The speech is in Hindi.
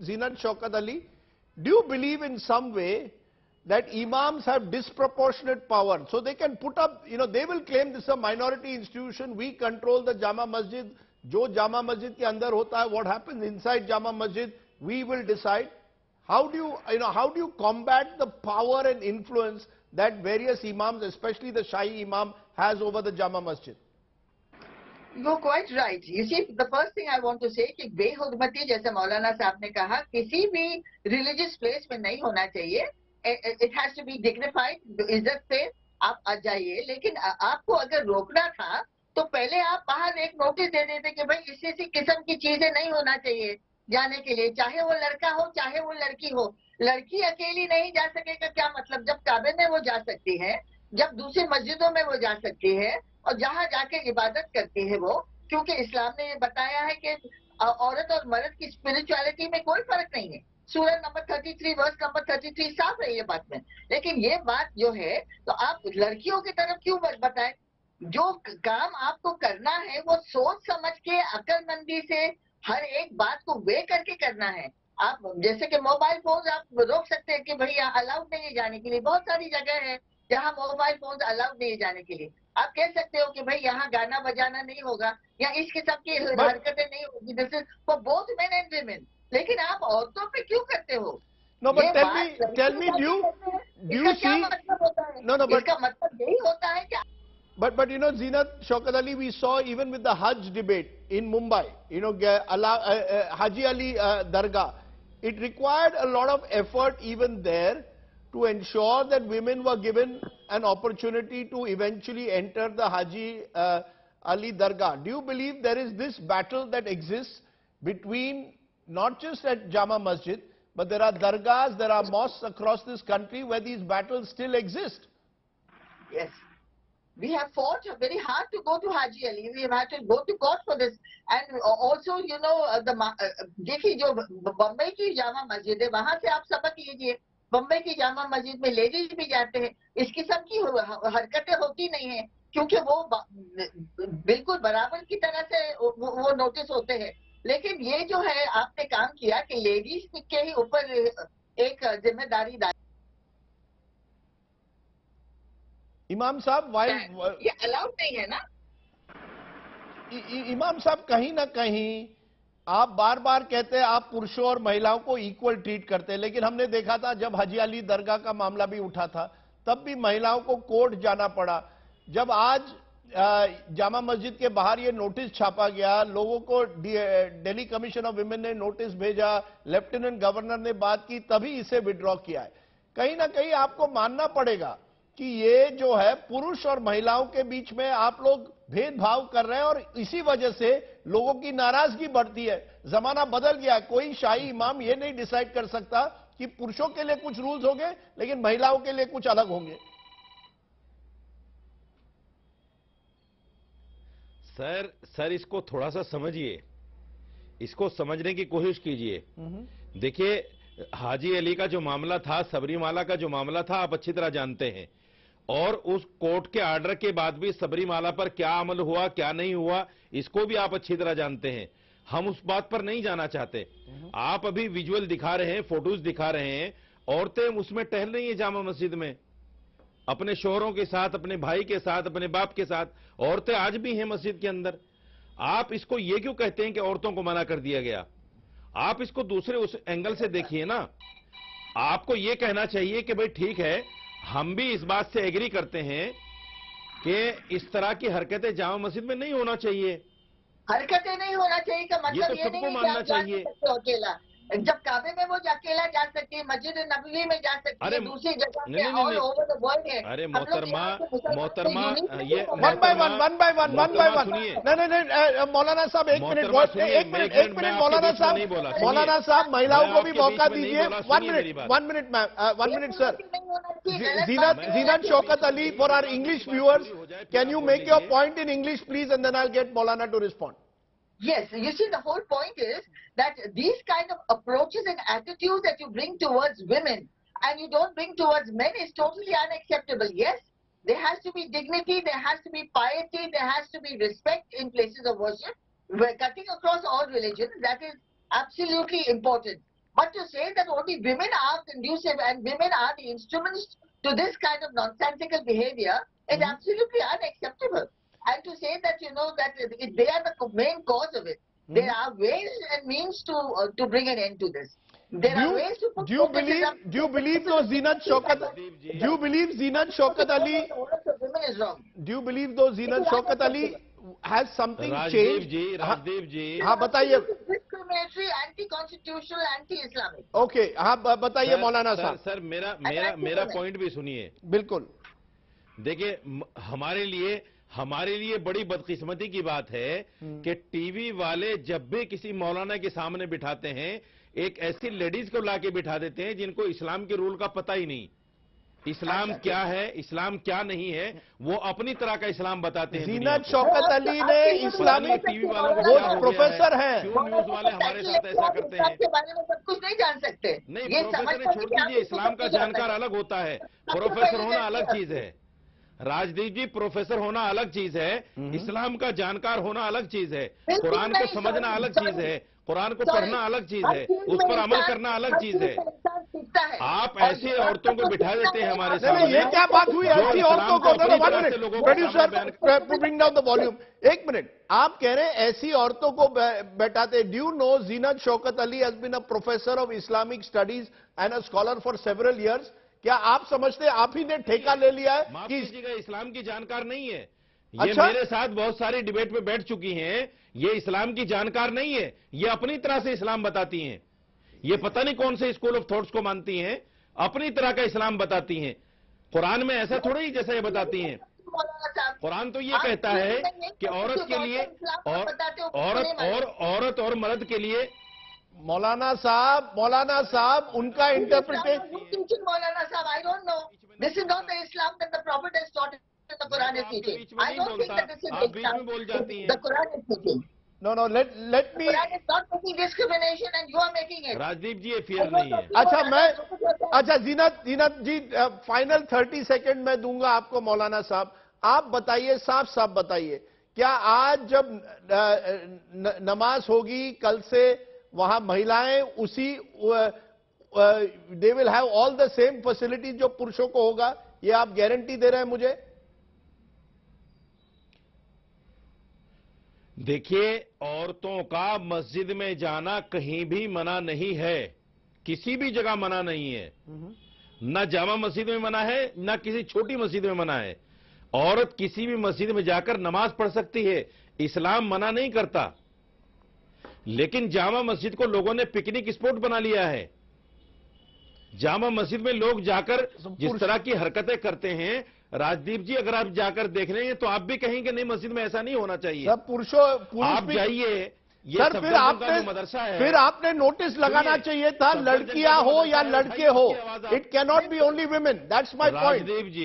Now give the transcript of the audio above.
Zinat Shaukat Ali, do you believe in some way that imams have disproportionate power? So they can put up, they will claim this is a minority institution, we control the Jama Masjid, jo Jama Masjid ke andar hota hai, what happens inside Jama Masjid, we will decide. How do you combat the power and influence that various imams, especially the Shahi Imam, has over the Jama Masjid? You're quite right. You see, the first thing I want to say कि बेहुरमती जैसे मौलाना साहब ने कहा किसी भी religious place में नहीं होना चाहिए. It has to be dignified. इज्जत से आप आ जाइए. लेकिन आपको अगर रोकना था तो पहले आप बाहर एक नोटिस दे देते कि भाई इसी किस्म की चीजें नहीं होना चाहिए जाने के लिए. चाहे वो लड़का हो चाहे वो लड़की हो. लड़की अकेली नहीं जा सकेगा क्या मतलब? जब काबे में वो जा सकती है, जब दूसरी मस्जिदों में वो जा सकती है और जहां जाके इबादत करती है वो, क्योंकि इस्लाम ने ये बताया है कि औरत और मर्द की स्पिरिचुअलिटी में कोई फर्क नहीं है. सूरह नंबर 33 वर्स नंबर 33 साफ है ये बात में. लेकिन ये बात जो है तो आप लड़कियों की तरफ क्यों बताएं? जो काम आपको करना है वो सोच समझ के अक्लमंदी से हर एक बात को वे करके करना है. आप जैसे कि मोबाइल फोन आप रोक सकते हैं कि भैया अलाउड नहीं है जाने के लिए. बहुत सारी जगह है जहां मोबाइल फोन अलाउड नहीं है जाने के लिए. आप कह सकते हो कि भाई यहाँ गाना बजाना नहीं होगा या इस किस्म की हरकतें नहीं होगी. This is for both men and women. लेकिन आप औरतों पे क्यों करते हो? No, but tell me, do you see? मतलब होता है? No, but इसका मतलब यही होता है कि But Zinat Shaukat Ali, we saw even with the Hajj debate in Mumbai, Haji Ali Dargah, it required a lot of effort even there to ensure that women were given an opportunity to eventually enter the Haji Ali Dargah. Do you believe there is this battle that exists between, not just at Jama Masjid, but there are dargahs, there are mosques across this country where these battles still exist? Yes. We have fought very hard to go to Haji Ali. We have had to go to court for this. And also, देखिए जो बम्बई की जामा मस्जिद है वहां से आप सबक लीजिए. बम्बई की जामा मस्जिद में लेडीज भी जाते हैं. इस किस्म की हरकतें होती नहीं है क्योंकि वो बिल्कुल बराबर की तरह से वो नोटिस होते हैं. लेकिन ये जो है आपने काम किया कि लेडीज के ही ऊपर एक जिम्मेदारी डाली. इमाम साहब, ये अलाउड नहीं है ना. इमाम साहब, कहीं ना कहीं आप बार बार कहते हैं आप पुरुषों और महिलाओं को इक्वल ट्रीट करते हैं, लेकिन हमने देखा था जब हाजी अली दरगाह का मामला भी उठा था तब भी महिलाओं को कोर्ट जाना पड़ा. जब आज जामा मस्जिद के बाहर ये नोटिस छापा गया, लोगों को दिल्ली कमीशन ऑफ विमेन ने नोटिस भेजा, लेफ्टिनेंट गवर्नर ने बात की, तभी इसे विड्रॉ किया है. कहीं ना कहीं आपको मानना पड़ेगा कि ये जो है पुरुष और महिलाओं के बीच में आप लोग भेदभाव कर रहे हैं और इसी वजह से लोगों की नाराजगी बढ़ती है. जमाना बदल गया. कोई शाही इमाम ये नहीं डिसाइड कर सकता कि पुरुषों के लिए कुछ रूल्स होंगे लेकिन महिलाओं के लिए कुछ अलग होंगे. सर इसको थोड़ा सा समझिए, इसको समझने की कोशिश कीजिए. देखिए, हाजी अली का जो मामला था, सबरीमाला का जो मामला था, आप अच्छी तरह जानते हैं. और उस कोर्ट के आर्डर के बाद भी सबरीमाला पर क्या अमल हुआ क्या नहीं हुआ इसको भी आप अच्छी तरह जानते हैं. हम उस बात पर नहीं जाना चाहते. आप अभी विजुअल दिखा रहे हैं, फोटोज दिखा रहे हैं. औरतें उसमें टहल रही हैं जामा मस्जिद में अपने शोहरों के साथ, अपने भाई के साथ, अपने बाप के साथ. औरतें आज भी हैं मस्जिद के अंदर. आप इसको ये क्यों कहते हैं कि औरतों को मना कर दिया गया? आप इसको दूसरे उस एंगल से देखिए ना. आपको ये कहना चाहिए कि भाई ठीक है, हम भी इस बात से एग्री करते हैं कि इस तरह की हरकतें जामा मस्जिद में नहीं होना चाहिए. हरकतें नहीं होना चाहिए का मतलब ये तो सबको मानना चाहिए. अकेला जब काबे में वो अकेला जा सकती है, मस्जिद नबवी में जा सकती है, दूसरी जगह पे ऑल ओवर द वर्ल्ड है. अरे मोहतरमा, ये वन बाय वन. नहीं, मौलाना साहब एक मिनट मौलाना साहब महिलाओं को भी मौका दीजिए. 1 minute sir. Zinat Shaukat Ali, for our English viewers, can you make your point in English please, and then I'll get Maulana to respond. Yes, you see the whole point is that these kind of approaches and attitudes that you bring towards women and you don't bring towards men is totally unacceptable. Yes, there has to be dignity, there has to be piety, there has to be respect in places of worship. We're cutting across all religions. That is absolutely important. But to say that only women are conducive and women are the instruments to this kind of nonsensical behavior is absolutely unacceptable. And to say that, that they are the main cause of it. There are ways and means to bring an end to this. There are ways to put do you believe though Zinat Shaukat Ali, women is wrong. do you believe though Zinat Shaukat Ali has something Rajdeep changed? जी हाँ बताइए. Discriminatory, anti-constitutional, anti-Islamic. ओके हाँ बताइए मौलाना साहब. सर मेरा पॉइंट भी सुनिए. बिल्कुल. देखिए हमारे लिए बड़ी बदकिस्मती की बात है कि टीवी वाले जब भी किसी मौलाना के सामने बिठाते हैं एक ऐसी लेडीज को लाके बिठा देते हैं जिनको इस्लाम के रूल का पता ही नहीं. इस्लाम क्या है, इस्लाम क्या नहीं है, वो अपनी तरह का इस्लाम बताते हैं. ज़ीनत शौकत अली ने इस्लामी टीवी वालों को वो क्या हो गया प्रोफेसर है? हैं. क्यों न्यूज वाले हमारे साथ ऐसा करते हैं? के बारे में सब कुछ नहीं जान सकते. नहीं, प्रोफेसर ने छोड़ दीजिए, इस्लाम का जानकार अलग होता है, प्रोफेसर होना अलग चीज है. राजदीप जी, प्रोफेसर होना अलग चीज है, इस्लाम का जानकार होना अलग चीज है, कुरान को समझना अलग चीज है, कुरान को पढ़ना अलग चीज है, उस पर अमल करना अलग चीज है. आप ऐसी औरतों को बिठा देते हैं हमारे सामने. ये क्या बात हुई ऐसी औरतों को? Producer bring down the volume. एक मिनट, आप कह रहे हैं ऐसी औरतों को बैठाते. Do you know Zeenat Shaukat Ali has been a professor of Islamic studies and a scholar for several years. क्या आप समझते हैं आप ही ने ठेका ले लिया है? माफ कि कीजिएगा, इस्लाम की जानकार नहीं है. ये अच्छा? मेरे साथ बहुत सारी डिबेट में बैठ चुकी हैं. ये इस्लाम की जानकार नहीं है, ये अपनी तरह से इस्लाम बताती हैं. ये पता नहीं कौन से स्कूल ऑफ थॉट्स को मानती हैं, अपनी तरह का इस्लाम बताती हैं. कुरान में ऐसा थोड़ा ही जैसा ये बताती हैं. कुरान तो ये कहता है कि औरत के लिए औरत और मर्द के लिए. मौलाना साहब उनका interpretation. Maulana Sahab, I don't know. This is not the Islam that the Prophet has taught in the Quran is teaching. I don't think that this is the Islam the Quran is teaching. No, let me. Quran is not making discrimination and you are making it. Rajdeep ji, ये फेयर नहीं है. अच्छा ज़ीनत जी, फाइनल 30 सेकंड में दूंगा आपको. मौलाना साहब आप बताइए, साफ बताइए, क्या आज जब नमाज होगी कल से वहां महिलाएं उसी they will have all the same facilities जो पुरुषों को होगा? ये आप गारंटी दे रहे हैं मुझे? देखिए, औरतों का मस्जिद में जाना कहीं भी मना नहीं है, किसी भी जगह मना नहीं है. ना जामा मस्जिद में मना है, ना किसी छोटी मस्जिद में मना है. औरत किसी भी मस्जिद में जाकर नमाज पढ़ सकती है, इस्लाम मना नहीं करता. लेकिन जामा मस्जिद को लोगों ने पिकनिक स्पॉट बना लिया है. जामा मस्जिद में लोग जाकर जिस तरह की हरकतें करते हैं, राजदीप जी, अगर आप जाकर देख लेंगे तो आप भी कहेंगे नहीं, मस्जिद में ऐसा नहीं होना चाहिए. पुरुष आप जाइए, ये सर फिर आपने नोटिस लगाना चाहिए था, लड़कियां हो या लड़के हो. It cannot be only women. That's my point. Rajdeep ji